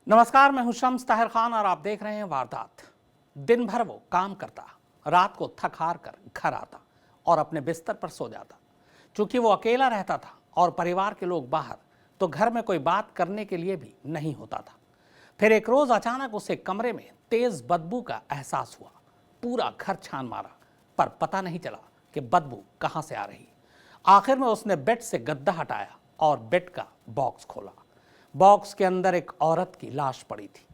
नमस्कार, मैं हूं शम्स ताहिर खान और आप देख रहे हैं वारदात। दिन भर वो काम करता, रात को थक हार कर घर आता और अपने बिस्तर पर सो जाता। चूंकि वो अकेला रहता था और परिवार के लोग बाहर, तो घर में कोई बात करने के लिए भी नहीं होता था। फिर एक रोज अचानक उसे कमरे में तेज बदबू का एहसास हुआ। पूरा घर छान मारा, पर पता नहीं चला कि बदबू कहां से आ रही। आखिर में उसने बेड से गद्दा हटाया और बेड का बॉक्स खोला। बॉक्स के अंदर एक औरत की लाश पड़ी थी।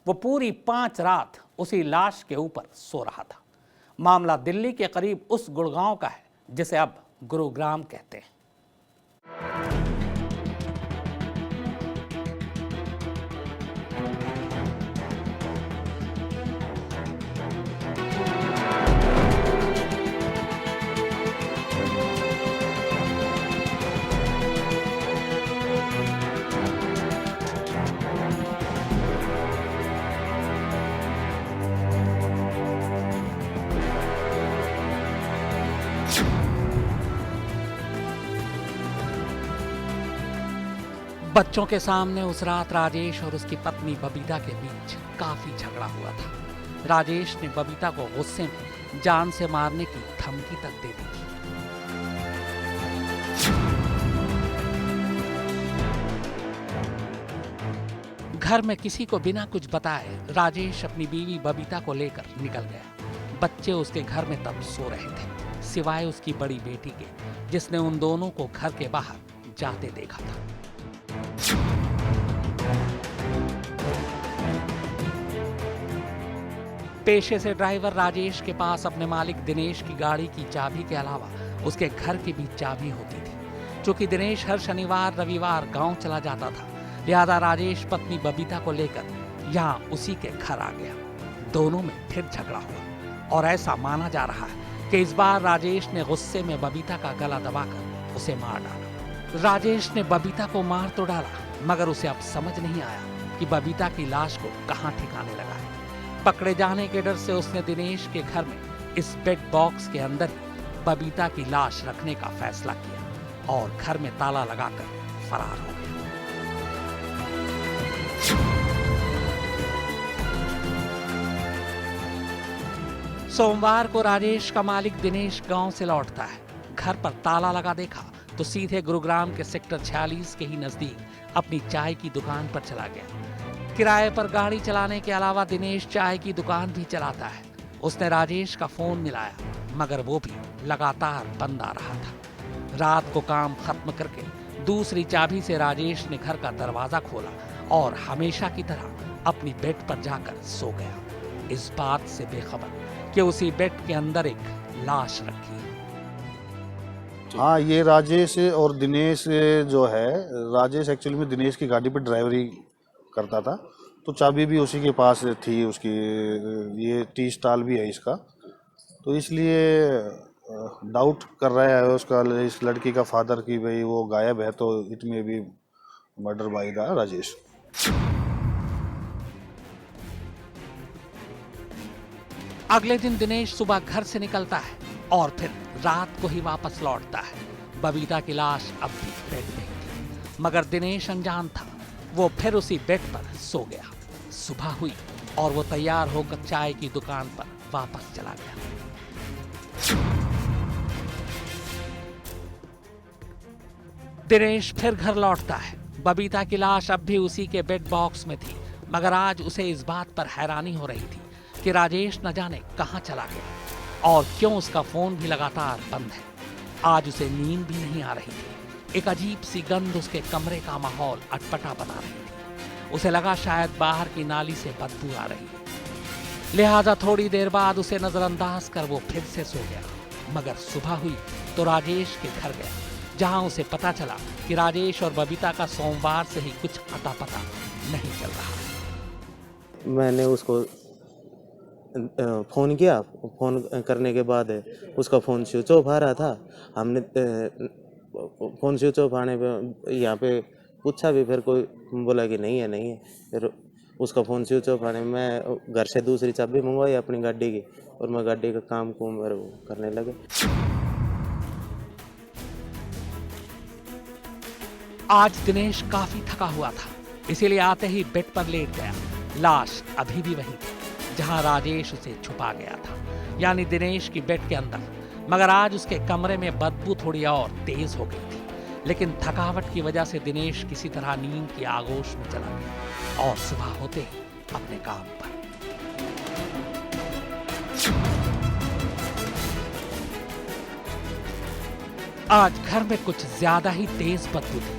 वो पूरी 5 रात उसी लाश के ऊपर सो रहा था। मामला दिल्ली के करीब उस गुड़गांव का है जिसे अब गुरुग्राम कहते हैं। बच्चों के सामने उस रात राजेश और उसकी पत्नी बबीता के बीच काफी झगड़ा हुआ था। राजेश ने बबीता को गुस्से में जान से मारने की धमकी तक दे दी थी। घर में किसी को बिना कुछ बताए राजेश अपनी बीवी बबीता को लेकर निकल गया। बच्चे उसके घर में तब सो रहे थे, सिवाय उसकी बड़ी बेटी के, जिसने उन दोनों को घर के बाहर जाते देखा था। पेशे से ड्राइवर राजेश के पास अपने मालिक दिनेश की गाड़ी की चाबी के अलावा उसके घर की भी चाबी होती थी। चूंकि दिनेश हर शनिवार रविवार गांव चला जाता था, लिहाजा राजेश पत्नी बबीता को लेकर यहाँ उसी के घर आ गया। दोनों में फिर झगड़ा हुआ और ऐसा माना जा रहा है कि इस बार राजेश ने गुस्से में बबीता का गला दबाकर उसे मार डाला। राजेश ने बबीता को मार तो डाला, मगर उसे अब समझ नहीं आया कि बबीता की लाश को कहां ठिकाने लगा है। पकड़े जाने के डर से उसने दिनेश के घर में इस बेड बॉक्स के अंदर ही बबीता की लाश रखने का फैसला किया और घर में ताला लगाकर फरार हो गया। सोमवार को राजेश का मालिक दिनेश गांव से लौटता है। घर पर ताला लगा देखा तो सीधे गुरुग्राम के सेक्टर 46 के ही नजदीक अपनी चाय की दुकान पर चला गया। किराए पर गाड़ी चलाने के अलावा दिनेश चाय की दुकान भी चलाता है। उसने राजेश का फोन मिलाया, मगर वो भी लगातार बंद आ रहा था। रात को काम खत्म करके दूसरी चाबी से राजेश ने घर का दरवाजा खोला और हमेशा की तरह अपनी बेड पर जाकर सो गया, इस बात से बेखबर कि उसी बेड के अंदर एक लाश रखी है। हाँ, ये राजेश और दिनेश जो है, राजेश एक्चुअली में दिनेश की गाड़ी पर ड्राइवरी करता था, तो चाबी भी उसी के पास थी उसकी। ये टी स्टॉल भी है इसका, तो इसलिए डाउट कर रहा है उसका इस लड़की का फादर कि भाई वो गायब है, तो इट में भी मर्डर बाय द राजेश। अगले दिन दिनेश सुबह घर से निकलता है और फिर रात को ही वापस लौटता है। बबीता की लाश अब भी बेड में थी, मगर दिनेश अनजान था। वो फिर उसी बेड पर सो गया। सुबह हुई और वो तैयार होकर चाय की दुकान पर वापस चला गया। दिनेश फिर घर लौटता है। बबीता की लाश अब भी उसी के बेड बॉक्स में थी, मगर आज उसे इस बात पर हैरानी हो रही थी कि राजेश न जाने कहां चला गया और क्यों उसका फोन भी लगातार बंद है। आज उसे नींद भी नहीं आ रही थी। एक अजीब सी गंध उसके कमरे का माहौल अटपटा बना रही थी। उसे लगा शायद बाहर की नाली से बदबू आ रही है। लिहाजा थोड़ी देर बाद उसे नजरअंदाज कर वो फिर से सो गया। मगर सुबह हुई तो राजेश के घर गया, जहां उसे पता चला कि राजेश और बबीता का सोमवार से ही कुछ अता पता नहीं चल रहा। मैंने उसको फ़ोन किया। फ़ोन करने के बाद उसका फ़ोन स्विच ऑफ आ रहा था। हमने फ़ोन स्विच ऑफ आने पे यहाँ पे पूछा भी, फिर कोई बोला कि नहीं है। फिर उसका फ़ोन स्विच ऑफ आने में मैं घर से दूसरी चाबी मंगवाई अपनी गाड़ी की और मैं गाड़ी का काम को करने लगे। आज दिनेश काफी थका हुआ था। इसीलिए आते ही बेड पर लेट गया। लाश अभी भी वही थी जहां राजेश उसे छुपा गया था, यानी दिनेश की बेड के अंदर। मगर आज उसके कमरे में बदबू थोड़ी और तेज हो गई थी, लेकिन थकावट की वजह से दिनेश किसी तरह नींद की आगोश में चला गया और सुबह होते ही अपने काम पर। आज घर में कुछ ज्यादा ही तेज बदबू थी।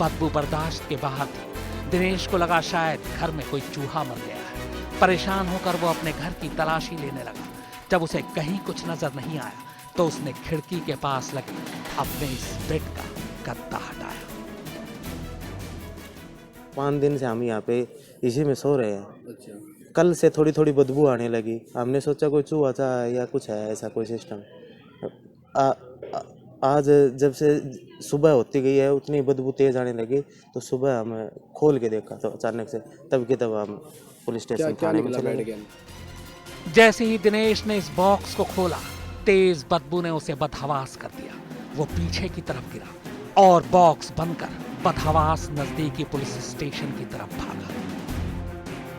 बदबू बर्दाश्त के बाहर थी। दिनेश को लगा शायद घर में कोई चूहा मर गया है। परेशान होकर वो अपने घर की तलाशी लेने लगा। जब उसे कहीं कुछ नजर नहीं आया तो उसने खिड़की के पास लगे अपने इस बेड का गद्दा हटाया। 5 दिन से हम यहाँ पे इसी में सो रहे हैं। कल से थोड़ी थोड़ी बदबू आने लगी। हमने सोचा कोई चूहा था या कुछ है ऐसा कोई सिस्टम। आज जब से सुबह होती गई है उतनी बदबू तेज आने लगी, तो सुबह हम खोल के देखा तो अचानक से तब के तब हम पुलिस स्टेशन थाने में चले गए। जैसे ही दिनेश ने इस बॉक्स को खोला, तेज बदबू ने उसे बदहवास कर दिया। वो पीछे की तरफ गिरा और बॉक्स बनकर बदहवास नजदीकी पुलिस स्टेशन की तरफ भागा।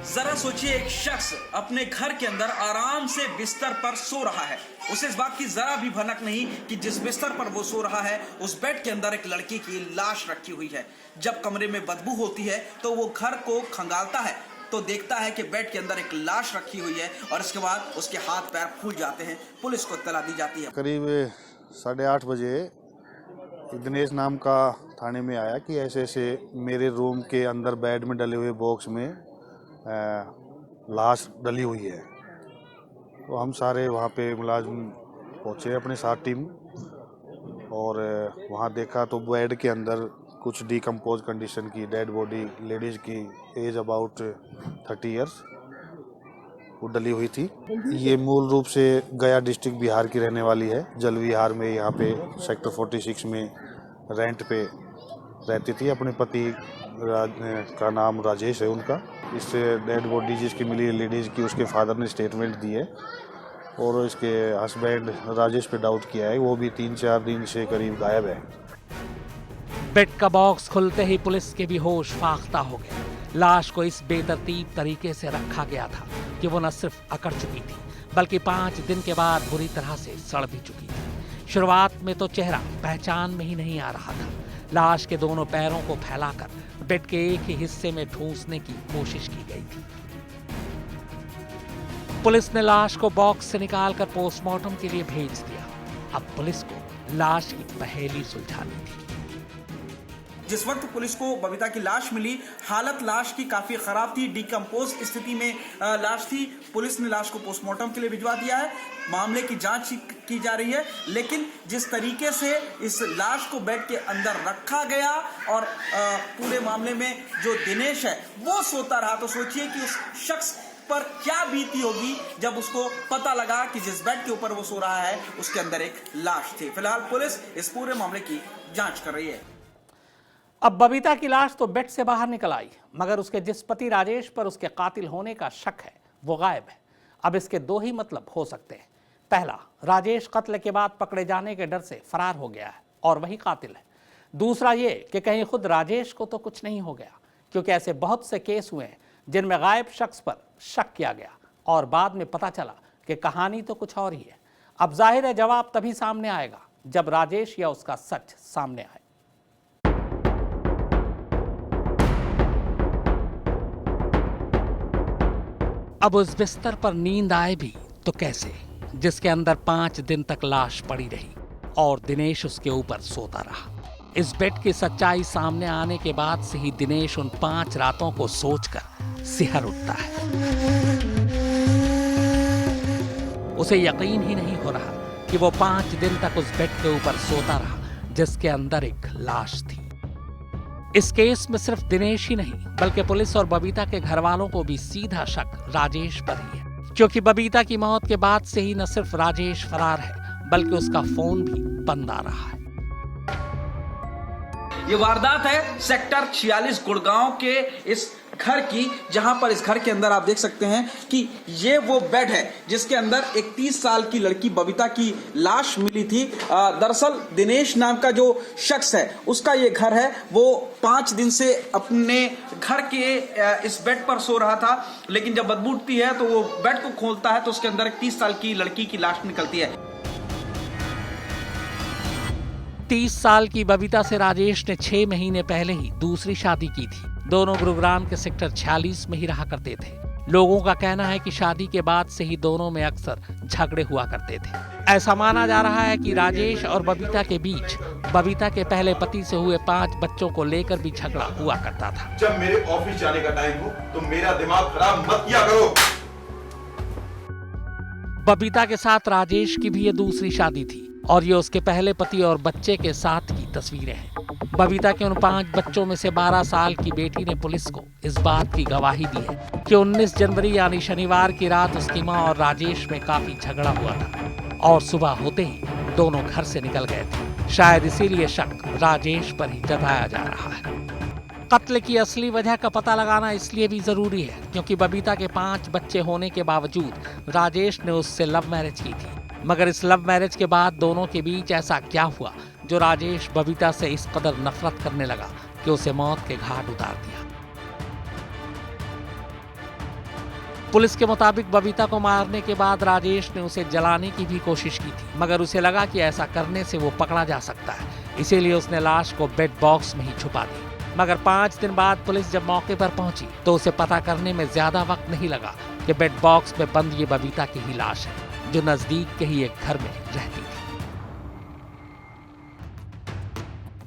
जरा सोचिए, एक शख्स अपने घर के अंदर आराम से बिस्तर पर सो रहा है। उसे इस बात की जरा भी भनक नहीं कि जिस बिस्तर पर वो सो रहा है उस बेड के अंदर एक लड़की की लाश रखी हुई है। जब कमरे में बदबू होती है तो वो घर को खंगालता है तो देखता है कि बेड के अंदर एक लाश रखी हुई है और इसके बाद उसके हाथ पैर फूल जाते हैं। पुलिस को इत्तला दी जाती है। करीब 8:30 बजे दिनेश नाम का थाने में आया कि ऐसे ऐसे मेरे रूम के अंदर बेड में डले हुए बॉक्स में लाश डली हुई है। तो हम सारे वहाँ पे मुलाजिम पहुँचे अपने साथ टीम, और वहाँ देखा तो बेड के अंदर कुछ डिकम्पोज कंडीशन की डेड बॉडी लेडीज़ की एज अबाउट 30 इयर्स वो डली हुई थी। ये मूल रूप से गया डिस्ट्रिक्ट बिहार की रहने वाली है। जल विहार में यहाँ पे सेक्टर 46 में रेंट पे रहती थी। अपने पति का नाम राजेश है उनका। इस डेड बॉडी जिसकी मिली लेडीज़ की, उसके फादर ने स्टेटमेंट दी है और इसके हस्बैंड राजेश पे डाउट किया है। वो भी 3-4 दिन से करीब गायब है। बेड का बॉक्स खुलते ही पुलिस के भी होश फाख्ता हो गए। लाश को इस बेतरतीब तरीके से रखा गया था कि वो न सिर्फ अकड़ चुकी थी बल्कि 5 दिन के बाद बुरी तरह से सड़ भी चुकी थी। शुरुआत में तो चेहरा पहचान में ही नहीं आ रहा था। लाश के दोनों पैरों को फैलाकर बेड के एक ही हिस्से में ठूंसने की कोशिश की गई थी। पुलिस ने लाश को बॉक्स से निकालकर पोस्टमार्टम के लिए भेज दिया। अब पुलिस को लाश की पहेली सुलझानी थी। जिस वक्त पुलिस को बबीता की लाश मिली, हालत लाश की काफी खराब थी, डिकम्पोज स्थिति में लाश थी। पुलिस ने लाश को पोस्टमार्टम के लिए भिजवा दिया है। मामले की जांच की जा रही है, लेकिन जिस तरीके से इस लाश को बेड के अंदर रखा गया और पूरे मामले में जो दिनेश है वो सोता रहा, तो सोचिए कि उस शख्स पर क्या बीती होगी जब उसको पता लगा कि जिस बेड के ऊपर वो सो रहा है उसके अंदर एक लाश थी। फिलहाल पुलिस इस पूरे मामले की जांच कर रही है। अब बबीता की लाश तो बेड से बाहर निकल आई, मगर उसके जिस पति राजेश पर उसके कातिल होने का शक है वो गायब है। अब इसके 2 ही मतलब हो सकते हैं। पहला, राजेश कत्ल के बाद पकड़े जाने के डर से फरार हो गया है और वही कातिल है। दूसरा ये कि कहीं खुद राजेश को तो कुछ नहीं हो गया, क्योंकि ऐसे बहुत से केस हुए हैं जिनमें गायब शख्स पर शक किया गया और बाद में पता चला कि कहानी तो कुछ और ही है। अब जाहिर है जवाब तभी सामने आएगा जब राजेश या उसका सच सामने आए। अब उस बिस्तर पर नींद आए भी तो कैसे, जिसके अंदर 5 दिन तक लाश पड़ी रही और दिनेश उसके ऊपर सोता रहा। इस बेड की सच्चाई सामने आने के बाद से ही दिनेश उन 5 रातों को सोचकर सिहर उठता है। उसे यकीन ही नहीं हो रहा कि वो 5 दिन तक उस बेड के ऊपर सोता रहा जिसके अंदर एक लाश थी। इस केस में सिर्फ दिनेश ही नहीं बल्कि पुलिस और बबीता के घर वालों को भी सीधा शक राजेश पर ही है, क्योंकि बबीता की मौत के बाद से ही न सिर्फ राजेश फरार है बल्कि उसका फोन भी बंद आ रहा है। ये वारदात है सेक्टर 46 गुड़गांव के इस घर की, जहां पर इस घर के अंदर आप देख सकते हैं कि ये वो बेड है जिसके अंदर एक 30 साल की लड़की बबीता की लाश मिली थी। दरअसल दिनेश नाम का जो शख्स है उसका ये घर है। वो 5 दिन से अपने घर के इस बेड पर सो रहा था, लेकिन जब बदबू उठती है तो वो बेड को खोलता है तो उसके अंदर एक 30 साल की लड़की की लाश निकलती है। 30 साल की बबीता से राजेश ने 6 महीने पहले ही दूसरी शादी की थी। दोनों गुरुग्राम के सेक्टर 46 में ही रहा करते थे। लोगों का कहना है कि शादी के बाद से ही दोनों में अक्सर झगड़े हुआ करते थे। ऐसा माना जा रहा है कि राजेश और बबीता के बीच बबीता के पहले पति से हुए 5 बच्चों को लेकर भी झगड़ा हुआ करता था। जब मेरे ऑफिस जाने का टाइम हो तो मेरा दिमाग खराब मत किया करो। बबीता के साथ राजेश की भी ये दूसरी शादी थी और ये उसके पहले पति और बच्चे के साथ की तस्वीरें हैं। बबीता के उन 5 बच्चों में से 12 साल की बेटी ने पुलिस को इस बात की गवाही दी है कि 19 जनवरी यानी शनिवार की रात उसकी मां और राजेश में काफी झगड़ा हुआ था और सुबह होते ही दोनों घर से निकल गए थे। शायद इसीलिए शक राजेश पर ही जताया जा रहा है। कत्ल की असली वजह का पता लगाना इसलिए भी जरूरी है क्योंकि बबीता के 5 बच्चे होने के बावजूद राजेश ने उससे लव मैरिज की थी। मगर इस लव मैरिज के बाद दोनों के बीच ऐसा क्या हुआ जो राजेश बबीता से इस कदर नफरत करने लगा कि उसे मौत के घाट उतार दिया। पुलिस के मुताबिक बबीता को मारने के बाद राजेश ने उसे जलाने की भी कोशिश की थी, मगर उसे लगा कि ऐसा करने से वो पकड़ा जा सकता है, इसीलिए उसने लाश को बेड बॉक्स में ही छुपा दी। मगर 5 दिन बाद पुलिस जब मौके पर पहुंची तो उसे पता करने में ज्यादा वक्त नहीं लगा कि बेड बॉक्स में बंद ये बबीता की ही लाश है जो नजदीक के ही एक घर में रहती थी।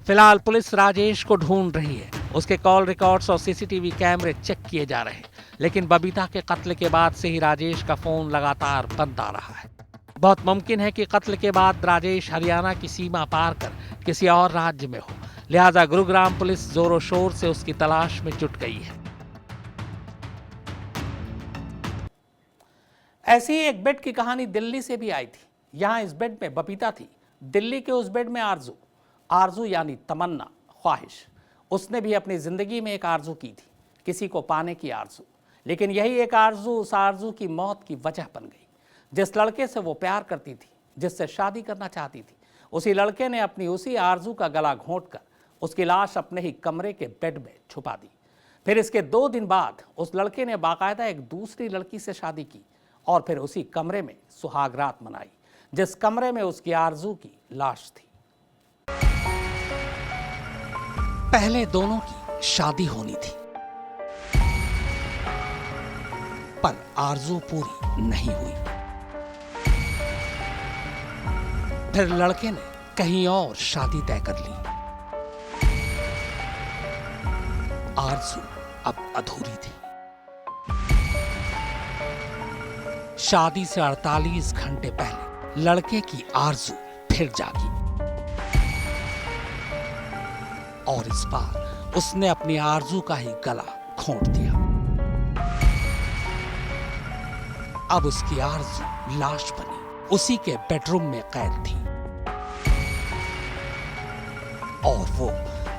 फिलहाल पुलिस राजेश को ढूंढ रही है। उसके कॉल रिकॉर्ड्स और सीसीटीवी कैमरे चेक किए जा रहे हैं, लेकिन बबीता के कत्ल के बाद से ही राजेश का फोन लगातार बंद आ रहा है। बहुत मुमकिन है कि कत्ल के बाद राजेश हरियाणा की सीमा पार कर किसी और राज्य में हो, लिहाजा गुरुग्राम पुलिस जोरों शोर से उसकी तलाश में जुट गई है। ऐसी ही एक बेड की कहानी दिल्ली से भी आई थी। यहाँ इस बेड में बबीता थी, दिल्ली के उस बेड में आरजू यानी तमन्ना, ख्वाहिश। उसने भी अपनी जिंदगी में एक आरजू की थी, किसी को पाने की आरजू। लेकिन यही एक आरजू उस आरजू की मौत की वजह बन गई। जिस लड़के से वो प्यार करती थी, जिससे शादी करना चाहती थी, उसी लड़के ने अपनी उसी आरजू का गला घोंटकर उसकी लाश अपने ही कमरे के बेड में छुपा दी। फिर इसके 2 दिन बाद उस लड़के ने बाकायदा एक दूसरी लड़की से शादी की और फिर उसी कमरे में सुहागरात मनाई, जिस कमरे में उसकी आरजू की लाश थी। पहले दोनों की शादी होनी थी, पर आरजू पूरी नहीं हुई। फिर लड़के ने कहीं और शादी तय कर ली। आरजू अब अधूरी थी। शादी से 48 घंटे पहले लड़के की आरजू फिर जागी और इस बार उसने अपनी आरजू का ही गला घोंट दिया। अब उसकी आरजू लाश बनी उसी के बेडरूम में कैद थी और वो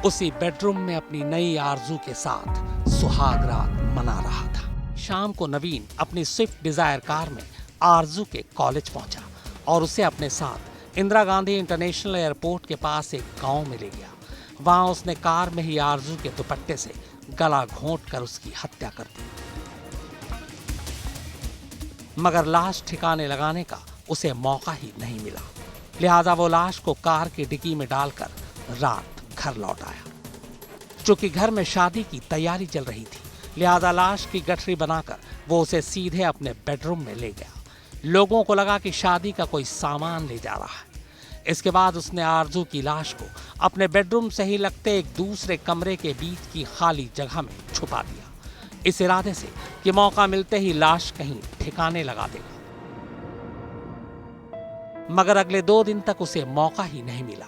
उसी बेडरूम में अपनी नई आरजू के साथ सुहागरात मना रहा था। शाम को नवीन अपनी स्विफ्ट डिजायर कार में आरजू के कॉलेज पहुंचा और उसे अपने साथ इंदिरा गांधी इंटरनेशनल एयरपोर्ट के पास एक गांव में ले गया। वहां उसने कार में ही आरजू के दुपट्टे से गला घोंटकर उसकी हत्या कर दी। मगर लाश ठिकाने लगाने का उसे मौका ही नहीं मिला, लिहाजा वो लाश को कार की डिक्की में डालकर रात घर लौट आया। चूंकि घर में शादी की तैयारी चल रही थी, लिहाजा लाश की गठरी बनाकर वो उसे सीधे अपने बेडरूम में ले गया। लोगों को लगा कि शादी का कोई सामान ले जा रहा है। इसके बाद उसने आरजू की लाश को अपने बेडरूम से ही लगते एक दूसरे कमरे के बीच की खाली जगह में छुपा दिया, इस इरादे से कि मौका मिलते ही लाश कहीं ठिकाने लगा देगा। मगर अगले 2 दिन तक उसे मौका ही नहीं मिला।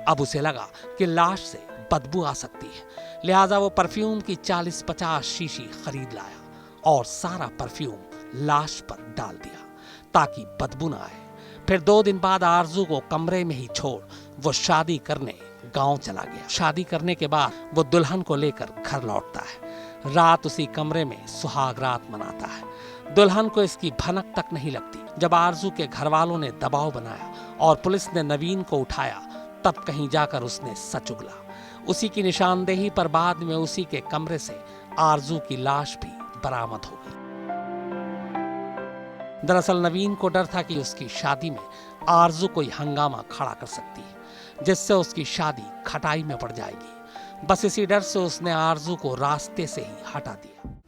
अब उसे लगा कि लाश से बदबू आ सकती है, लिहाजा वो परफ्यूम की 40-50 शीशी खरीद लाया और सारा परफ्यूम लाश पर डाल दिया ताकि बदबू ना आए। फिर 2 दिन बाद आरजू को कमरे में ही छोड़ वो शादी करने गांव चला गया। शादी करने के बाद वो दुल्हन को लेकर घर लौटता है। रात उसी कमरे में सुहाग रात मनाता है। दुल्हन को इसकी भनक तक नहीं लगती। जब आरजू के घर वालों ने दबाव बनाया और पुलिस ने नवीन को उठाया, तब कहीं जाकर उसने सच उगला। उसी की निशानदेही पर बाद में उसी के कमरे से आरजू की लाश भी बरामद हो गई। दरअसल नवीन को डर था कि उसकी शादी में आरजू कोई हंगामा खड़ा कर सकती है, जिससे उसकी शादी खटाई में पड़ जाएगी। बस इसी डर से उसने आरजू को रास्ते से ही हटा दिया।